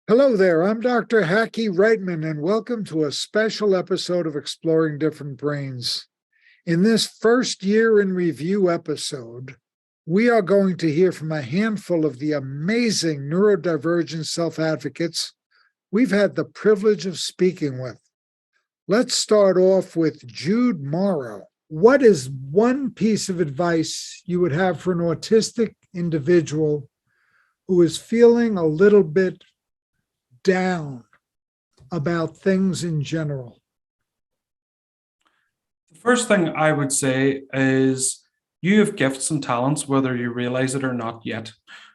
Hello there, I'm Dr. Hackey Reitman, and welcome to a special episode of Exploring Different Brains. In this first year in review episode, we are going to hear from a handful of the amazing neurodivergent self-advocates we've had the privilege of speaking with. Let's start off with Jude Morrow. What is one piece of advice you would have for an autistic individual who is feeling a little bit down about things in general? The first thing I would say is you have gifts and talents, whether you realize it or not yet.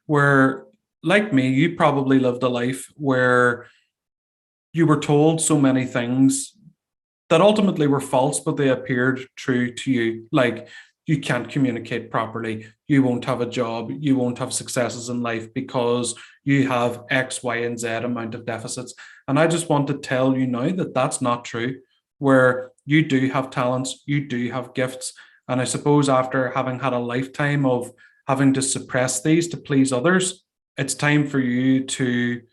Where, like me, you probably lived a life where you were told so many things that ultimately were false, but they appeared true to you. Like, you can't communicate properly, you won't have a job, you won't have successes in life because you have X, Y, and Z amount of deficits. And I just want to tell you now that that's not true, where you do have talents, you do have gifts. And I suppose after having had a lifetime of having to suppress these to please others, it's time for you to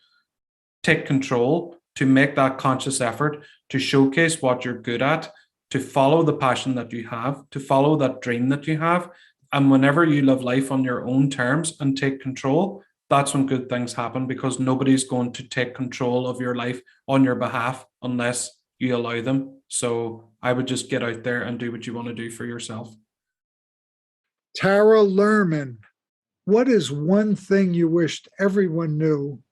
take control, to make that conscious effort, to showcase what you're good at, to follow the passion that you have, to follow that dream that you have. And whenever you live life on your own terms and take control, that's when good things happen, because nobody's going to take control of your life on your behalf unless you allow them. So I would just get out there and do what you want to do for yourself. Tara Lerman, what is one thing you wished everyone knew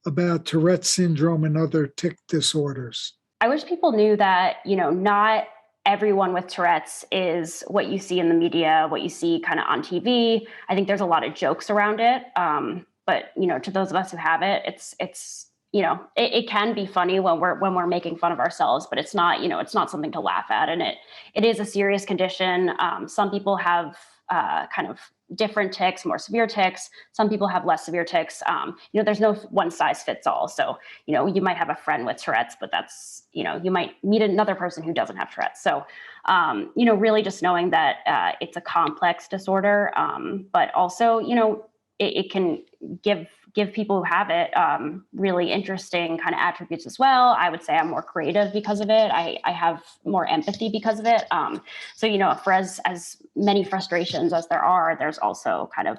about Tourette Syndrome and other tic disorders? I wish people knew that, not everyone with Tourette's is what you see in the media, what you see kind of on TV. I think there's a lot of jokes around it. But, to those of us who have it, it can be funny when we're making fun of ourselves, but it's not, it's not something to laugh at. And it is a serious condition. Some people have kind of different tics, more severe tics. Some people have less severe tics. There's no one size fits all. So, you might have a friend with Tourette's, but that's, you might meet another person who doesn't have Tourette's. So, really just knowing that it's a complex disorder, but also, it can give people who have it really interesting kind of attributes as well. I would say I'm more creative because of it. I have more empathy because of it. So, for as many frustrations as there are, there's also kind of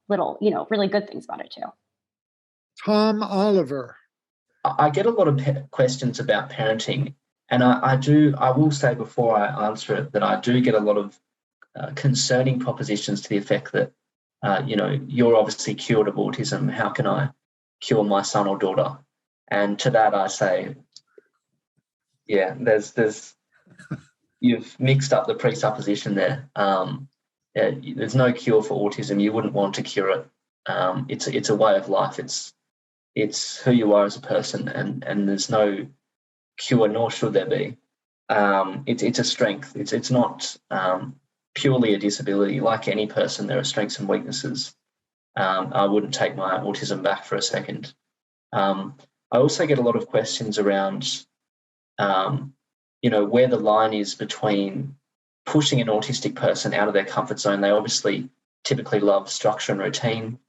little, really good things about it too. Tom Oliver. I get a lot of questions about parenting, and I will say before I answer it that I do get a lot of concerning propositions to the effect that you're obviously cured of autism. How can I cure my son or daughter? And to that I say, yeah, there's you've mixed up the presupposition there. There's no cure for autism. You wouldn't want to cure it. It's a way of life. It's who you are as a person, and there's no cure, nor should there be. It's a strength. It's not purely a disability. Like any person, there are strengths and weaknesses. I wouldn't take my autism back for a second. I also get a lot of questions around, where the line is between pushing an autistic person out of their comfort zone. They obviously typically love structure and routine.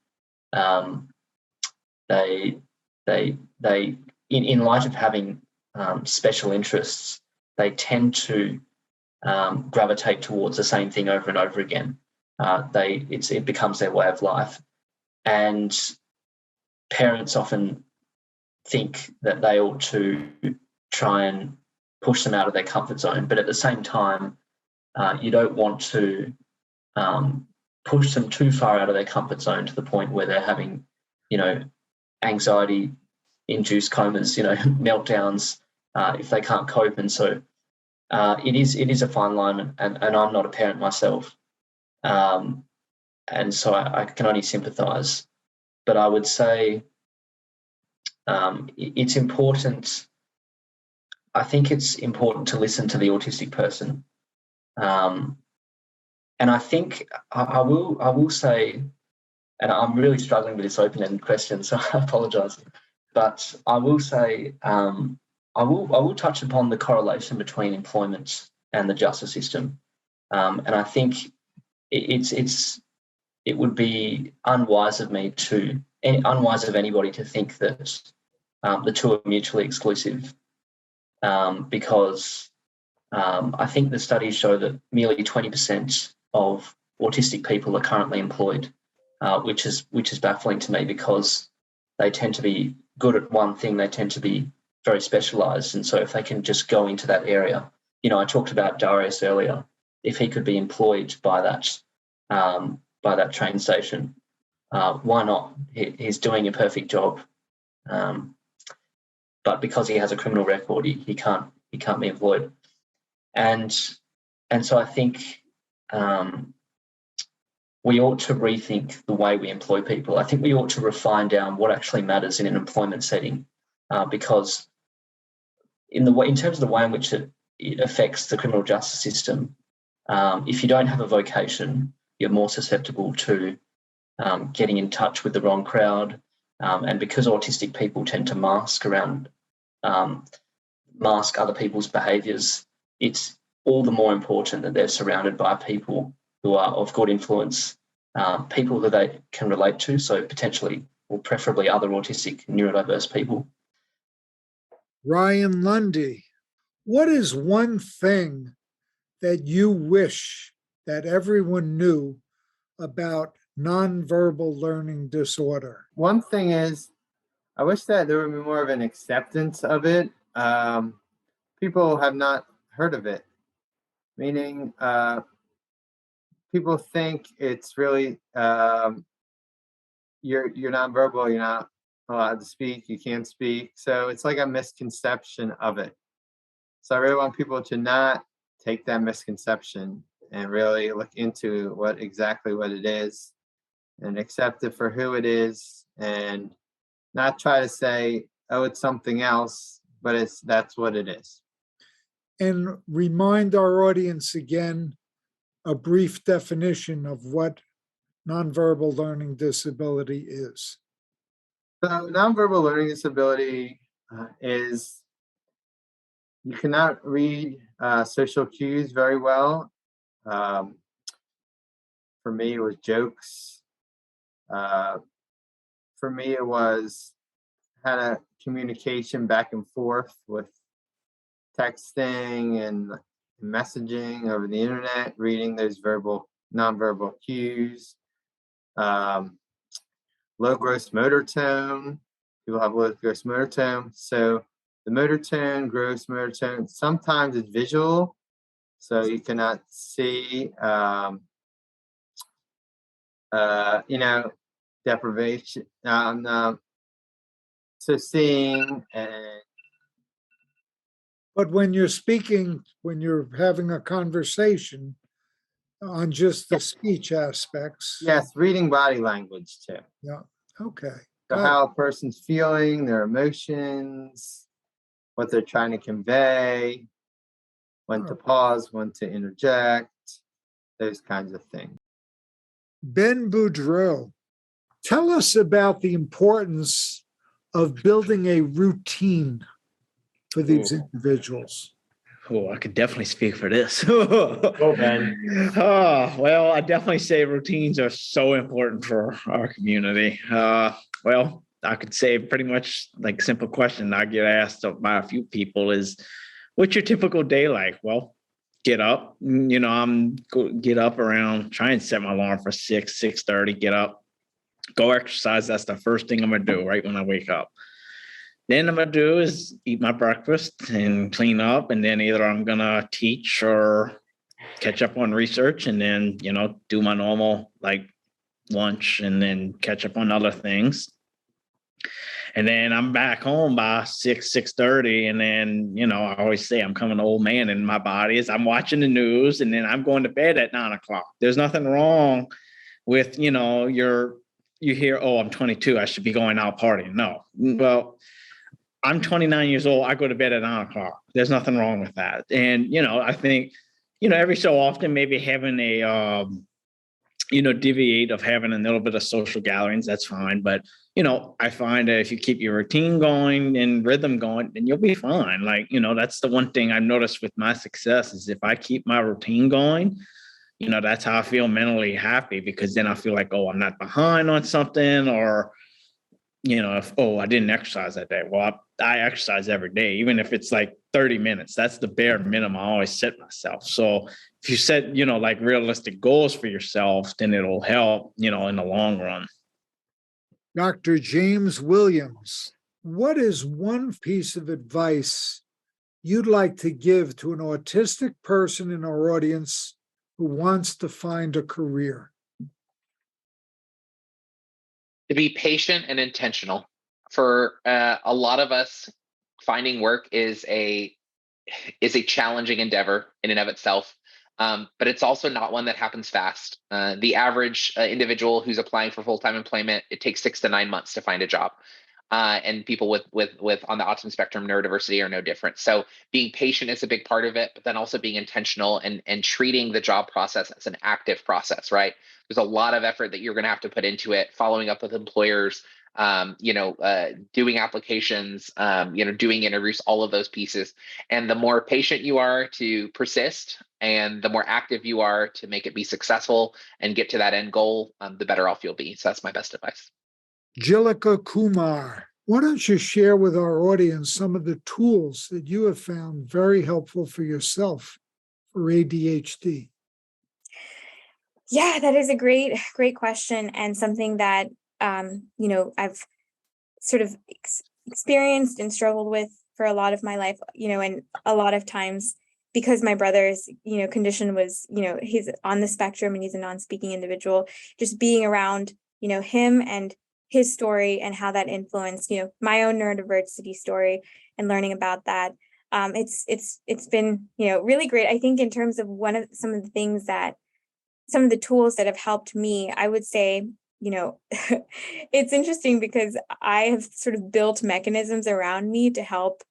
They in light of having special interests, they tend to gravitate towards the same thing over and over again. It becomes their way of life, and parents often think that they ought to try and push them out of their comfort zone, but at the same time, you don't want to push them too far out of their comfort zone to the point where they're having, anxiety-induced comas, meltdowns if they can't cope, and so. It is a fine line, and I'm not a parent myself, and so I can only sympathise. But I would say it's important. I think it's important to listen to the autistic person, and I think I will say, and I'm really struggling with this open-ended question, so I apologise, but I will say. I will touch upon the correlation between employment and the justice system, and I think it would be unwise of me to unwise of anybody to think that the two are mutually exclusive, because I think the studies show that merely 20% of autistic people are currently employed, which is baffling to me, because they tend to be good at one thing. They tend to be very specialised, and so if they can just go into that area, I talked about Darius earlier. If he could be employed by that train station, why not? He's doing a perfect job, but because he has a criminal record, he can't be employed. And so I think we ought to rethink the way we employ people. I think we ought to refine down what actually matters in an employment setting, because in terms of the way in which it affects the criminal justice system, if you don't have a vocation, you're more susceptible to getting in touch with the wrong crowd. And because autistic people tend to mask other people's behaviours, it's all the more important that they're surrounded by people who are of good influence, people that they can relate to, so potentially or preferably other autistic neurodiverse people. Ryan Lundy, what is one thing that you wish that everyone knew about nonverbal learning disorder? One thing is, I wish that there would be more of an acceptance of it. People have not heard of it, meaning people think it's really you're nonverbal, you're not allowed to speak, you can't speak. So it's like a misconception of it. So I really want people to not take that misconception and really look into what it is and accept it for who it is, and not try to say, oh, it's something else, but that's what it is. And remind our audience again a brief definition of what nonverbal learning disability is. So nonverbal learning disability is you cannot read social cues very well. For me, it was jokes. For me, it was had a communication back and forth with texting and messaging over the internet, reading those nonverbal cues. Low gross motor tone. People have low gross motor tone. So the motor tone, gross motor tone, sometimes it's visual. So you cannot see, deprivation. So seeing and. But when you're speaking, when you're having a conversation on just the speech aspects. Yes, reading body language too. Yeah, okay. So how a person's feeling, their emotions, what they're trying to convey, when to pause, when to interject, those kinds of things. Ben Boudreau, tell us about the importance of building a routine for these individuals. Oh, I could definitely speak for this. Go, Ben. Well, I definitely say routines are so important for our community. Well, I could say pretty much like simple question I get asked by a few people is, what's your typical day like? Well, get up. Get up around, try and set my alarm for 6:30, get up, go exercise. That's the first thing I'm going to do right when I wake up. Then I'm going to do is eat my breakfast and clean up. And then either I'm going to teach or catch up on research, and then, do my normal like lunch and then catch up on other things. And then I'm back home by 6:30. And then, I always say I'm coming old man in my body as I'm watching the news, and then I'm going to bed at 9:00. There's nothing wrong with, you hear, oh, I'm 22, I should be going out partying. No. Well, I'm 29 years old. I go to bed at 9:00. There's nothing wrong with that. And, I think, every so often maybe having a, deviate of having a little bit of social gatherings, that's fine. But, I find that if you keep your routine going and rhythm going, then you'll be fine. Like, that's the one thing I've noticed with my success is if I keep my routine going, that's how I feel mentally happy, because then I feel like, oh, I'm not behind on something, or, if, oh, I didn't exercise that day. Well, I exercise every day, even if it's like 30 minutes. That's the bare minimum I always set myself. So if you set, like realistic goals for yourself, then it'll help, in the long run. Dr. James Williams, what is one piece of advice you'd like to give to an autistic person in our audience who wants to find a career? To be patient and intentional. For a lot of us, finding work is a challenging endeavor in and of itself, but it's also not one that happens fast. The average individual who's applying for full-time employment, it takes 6 to 9 months to find a job. And people with on the autism spectrum, neurodiversity are no different. So being patient is a big part of it, but then also being intentional and treating the job process as an active process, right? There's a lot of effort that you're going to have to put into it, following up with employers, doing applications, doing interviews, all of those pieces. And the more patient you are to persist and the more active you are to make it be successful and get to that end goal, the better off you'll be. So that's my best advice. Jilika Kumar, why don't you share with our audience some of the tools that you have found very helpful for yourself for ADHD? Yeah, that is a great question, and something that I've sort of experienced and struggled with for a lot of my life, and a lot of times because my brother's, condition was, he's on the spectrum and he's a non-speaking individual, just being around, him and his story and how that influenced, my own neurodiversity story and learning about that. It's been, really great. I think in terms of some of the tools that have helped me, I would say, it's interesting because I have sort of built mechanisms around me to help,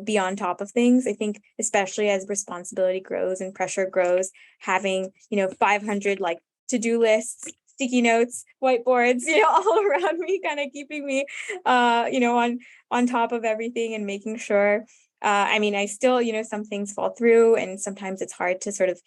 be on top of things. I think especially as responsibility grows and pressure grows, having, 500 like to-do lists, sticky notes, whiteboards, all around me, kind of keeping me, on top of everything and making sure. I still, some things fall through, and sometimes it's hard to sort of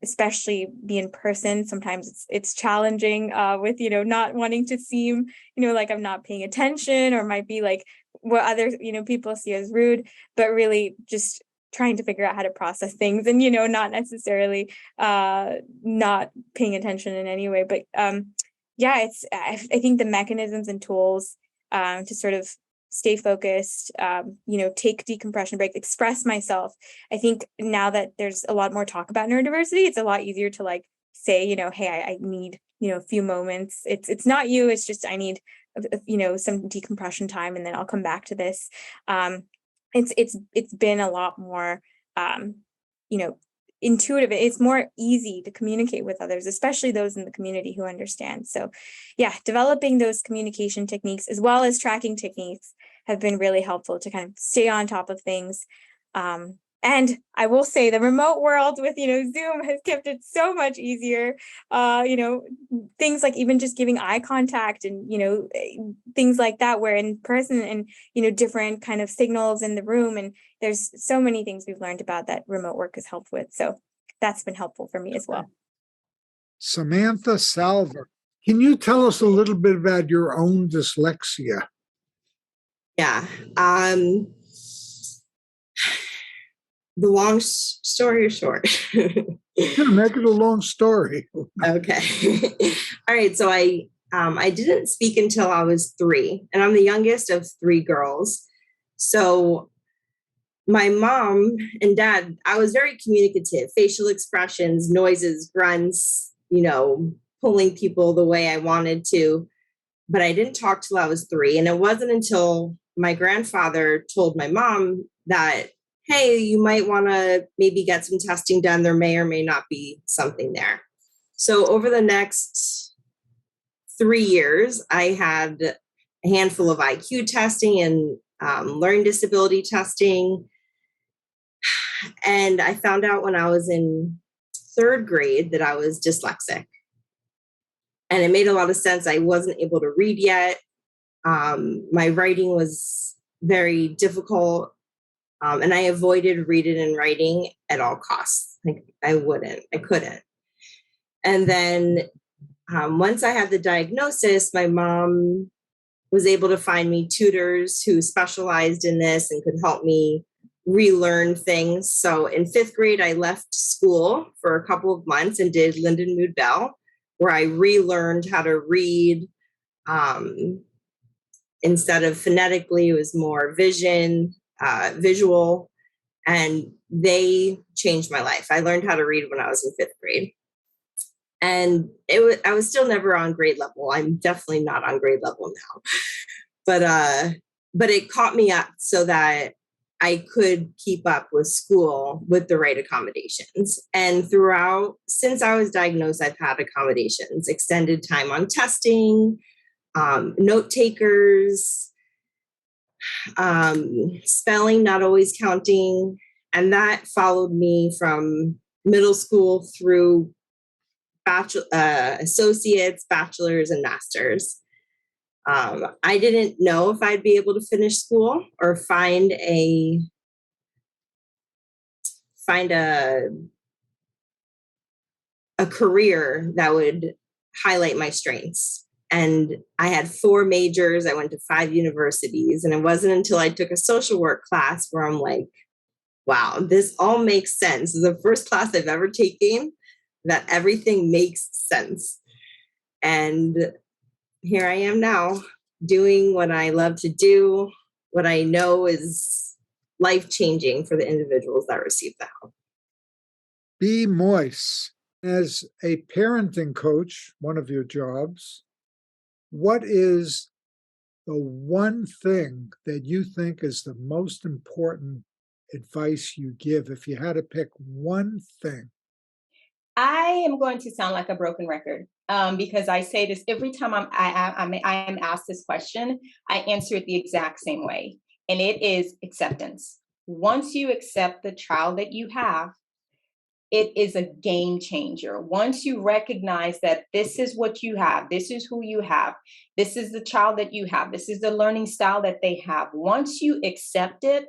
especially be in person. Sometimes it's challenging with, not wanting to seem, like I'm not paying attention, or might be like what other, people see as rude, but really just trying to figure out how to process things and, not necessarily not paying attention in any way. But I think the mechanisms and tools to sort of stay focused, take decompression breaks, express myself. I think now that there's a lot more talk about neurodiversity, it's a lot easier to like say, hey, I need, a few moments. It's not you, it's just, I need, some decompression time, and then I'll come back to this. It's been a lot more, intuitive. It's more easy to communicate with others, especially those in the community who understand. So yeah, developing those communication techniques as well as tracking techniques have been really helpful to kind of stay on top of things. And I will say the remote world with, Zoom has kept it so much easier. Things like even just giving eye contact and, things like that, where in person and, different kind of signals in the room. And there's so many things we've learned about that remote work has helped with. So that's been helpful for me as well. Samantha Salver, can you tell us a little bit about your own dyslexia? Yeah. The long story short. Yeah, make it a long story. Okay. All right. So I didn't speak until I was 3, and I'm the youngest of 3 girls. So my mom and dad, I was very communicative, facial expressions, noises, grunts, pulling people the way I wanted to, but I didn't talk till I was 3. And it wasn't until my grandfather told my mom that, hey, you might want to maybe get some testing done. There may or may not be something there. So over the next 3 years, I had a handful of IQ testing and learning disability testing. And I found out when I was in 3rd grade that I was dyslexic. And it made a lot of sense. I wasn't able to read yet. My writing was very difficult. And I avoided reading and writing at all costs. Like I couldn't. And then once I had the diagnosis, my mom was able to find me tutors who specialized in this and could help me relearn things. So in 5th grade, I left school for a couple of months and did Linden Mood Bell, where I relearned how to read. Instead of phonetically, it was more visual, and they changed my life. I learned how to read when I was in 5th grade. And I was still never on grade level. I'm definitely not on grade level now. But it caught me up so that I could keep up with school with the right accommodations. And since I was diagnosed, I've had accommodations, extended time on testing, note takers, spelling not always counting. And that followed me from middle school through associates, bachelor's, and master's. I didn't know if I'd be able to finish school or find a career that would highlight my strengths. And I had 4 majors. I went to 5 universities. And it wasn't until I took a social work class where I'm like, wow, this all makes sense. This is the first class I've ever taken that everything makes sense. And here I am now doing what I love to do, what I know is life-changing for the individuals that receive the help. Be moist. As a parenting coach, one of your jobs, what is the one thing that you think is the most important advice you give if you had to pick one thing? I am going to sound like a broken record because I say this every time I am asked this question. I answer it the exact same way, and it is acceptance. Once you accept the child that you have, it is a game changer. Once you recognize that this is what you have, this is who you have, this is the child that you have, this is the learning style that they have. Once you accept it,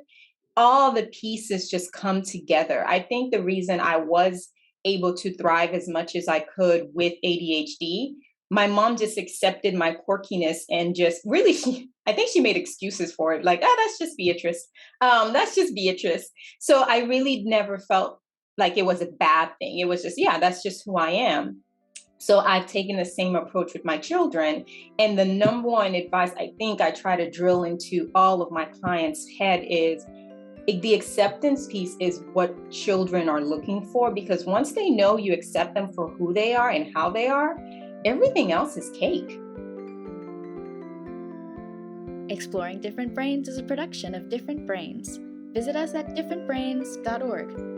all the pieces just come together. I think the reason I was able to thrive as much as I could with ADHD, my mom just accepted my quirkiness and just really, I think she made excuses for it. Like, that's just Beatrice. That's just Beatrice. So I really never felt like it was a bad thing. It was just, that's just who I am. So I've taken the same approach with my children. And the number one advice I think I try to drill into all of my clients' head is the acceptance piece is what children are looking for, because once they know you accept them for who they are and how they are, everything else is cake. Exploring Different Brains is a production of Different Brains. Visit us at differentbrains.org.